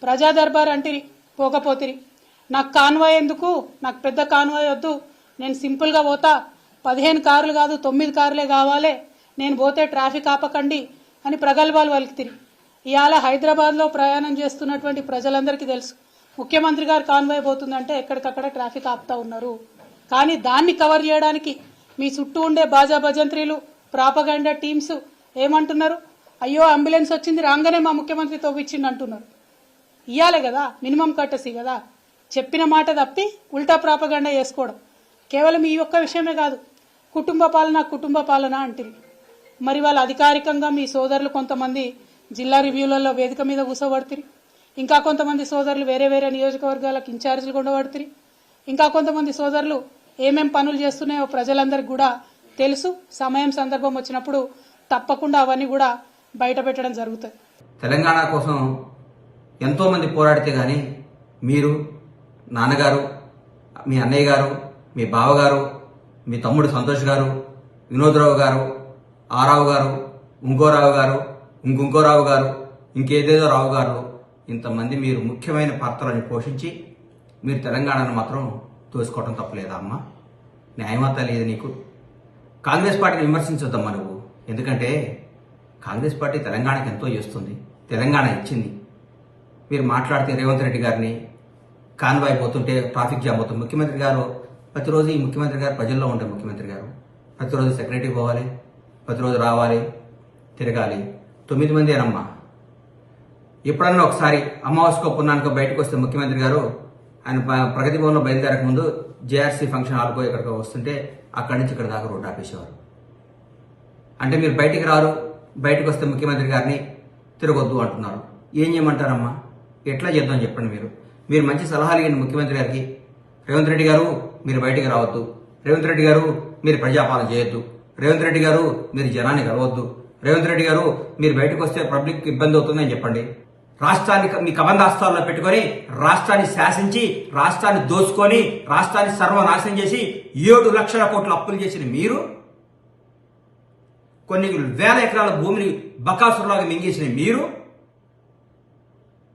ప్రజా దర్బార్ అంటిరి, పోకపోతిరి. నాకు కాన్వాయ్ ఎందుకు, నాకు పెద్ద కాన్వాయ్ వద్దు, నేను సింపుల్గా పోతా, 15 కార్లు కాదు 9 కార్లే కావాలి, నేను పోతే ట్రాఫిక్ ఆపకండి అని ప్రగల్భాలు పలుకుతిరి. ఇవాళ హైదరాబాద్లో ప్రయాణం చేస్తున్నటువంటి ప్రజలందరికీ తెలుసు, ముఖ్యమంత్రి గారు కాన్వాయ్ పోతుందంటే ఎక్కడికక్కడ ట్రాఫిక్ ఆపుతా ఉన్నారు. కానీ దాన్ని కవర్ చేయడానికి మీ చుట్టూ ఉండే బాజా భజంత్రీలు, ప్రాపగండా టీమ్స్ ఏమంటున్నారు? అయ్యో అంబులెన్స్ వచ్చింది రాగానే మా ముఖ్యమంత్రి తవ్విచ్చిండు అంటున్నారు. ఇయ్యాలే కదా, మినిమం కట్టసి కదా. చెప్పిన మాట తప్పి ఉల్టా ప్రాపగండా చేసుకోవడం. కేవలం ఈ ఒక్క విషయమే కాదు, కుటుంబ పాలన అంటుంది. మరి వాళ్ళు అధికారికంగా మీ సోదరులు కొంతమంది జిల్లా రివ్యూలలో వేదిక మీద కూసోబడుతుంది, ఇంకా కొంతమంది సోదరులు వేరే వేరే నియోజకవర్గాలకు ఇన్ఛార్జీలు ఉండబడుతుంది, ఇంకా కొంతమంది సోదరులు ఏమేం పనులు చేస్తున్నాయో ప్రజలందరికీ కూడా తెలుసు. సమయం సందర్భం వచ్చినప్పుడు తప్పకుండా అవన్నీ కూడా బయట పెట్టడం జరుగుతుంది. తెలంగాణ కోసం ఎంతో మంది పోరాడితే గానీ మీరు, నాన్నగారు, మీ అన్నయ్య గారు, మీ బావగారు, మీ తమ్ముడు సంతోష్ గారు, వినోద్రావు గారు, ఆరావు గారు, ఇంకో రావు గారు, ఇంకో రావు గారు, ఇంకేదేదో రావు గారు, ఇంతమంది మీరు ముఖ్యమైన పాత్రలను పోషించి మీరు తెలంగాణను మాత్రం తోసుకోవడం తప్పలేదా అమ్మా? న్యాయమత లేదు నీకు? కాంగ్రెస్ పార్టీని విమర్శించొద్దమ్మా నువ్వు. ఎందుకంటే కాంగ్రెస్ పార్టీ తెలంగాణకి ఎంతో చేస్తుంది, తెలంగాణ ఇచ్చింది. మీరు మాట్లాడితే రేవంత్ రెడ్డి గారిని కాన్వాయ్ పోతుంటే ట్రాఫిక్ జామ్ అవుతుంది. ముఖ్యమంత్రి గారు ప్రతిరోజు, ఈ ముఖ్యమంత్రి గారు ప్రజల్లో ఉండే ముఖ్యమంత్రి గారు ప్రతిరోజు సెక్రటరీ పోవాలి, ప్రతిరోజు రావాలి, తిరగాలి. 9 మంది అనమ్మా. ఎప్పుడన్నా ఒకసారి అమావాస్యకో పున్నానికో బయటకు వస్తే ముఖ్యమంత్రి గారు ఆయన ప్రగతి భవన్లో బయలుదేరక ముందు జేఆర్సీ ఫంక్షన్ హాల్కో ఎక్కడికో వస్తుంటే అక్కడి నుంచి ఇక్కడ దాకా రోడ్డు ఆపేసేవారు. అంటే మీరు బయటికి రారు, బయటకు వస్తే ముఖ్యమంత్రి గారిని తిరగొద్దు అంటున్నారు. ఏం చేయమంటారమ్మా? ఎట్లా చేద్దాం చెప్పండి. మీరు మంచి సలహాలు ఇవ్వండి ముఖ్యమంత్రి గారికి. రేవంత్ రెడ్డి గారు మీరు బయటికి రావద్దు, రేవంత్ రెడ్డి గారు మీరు ప్రజాపాలన చేయొద్దు, రేవంత్ రెడ్డి గారు మీరు జనాన్ని కలవద్దు, రేవంత్ రెడ్డి గారు మీరు బయటకు వస్తే పబ్లిక్ ఇబ్బంది అవుతుందని చెప్పండి. రాష్ట్రాన్ని మీ కబంధాస్తాల్లో పెట్టుకొని రాష్ట్రాన్ని శాసించి, రాష్ట్రాన్ని దోచుకొని, రాష్ట్రాన్ని సర్వనాశనం చేసి 7 లక్షల కోట్ల అప్పులు చేసిన మీరు, కొన్ని వేల ఎకరాల భూమిని బకాసురులాగా మింగేసిన మీరు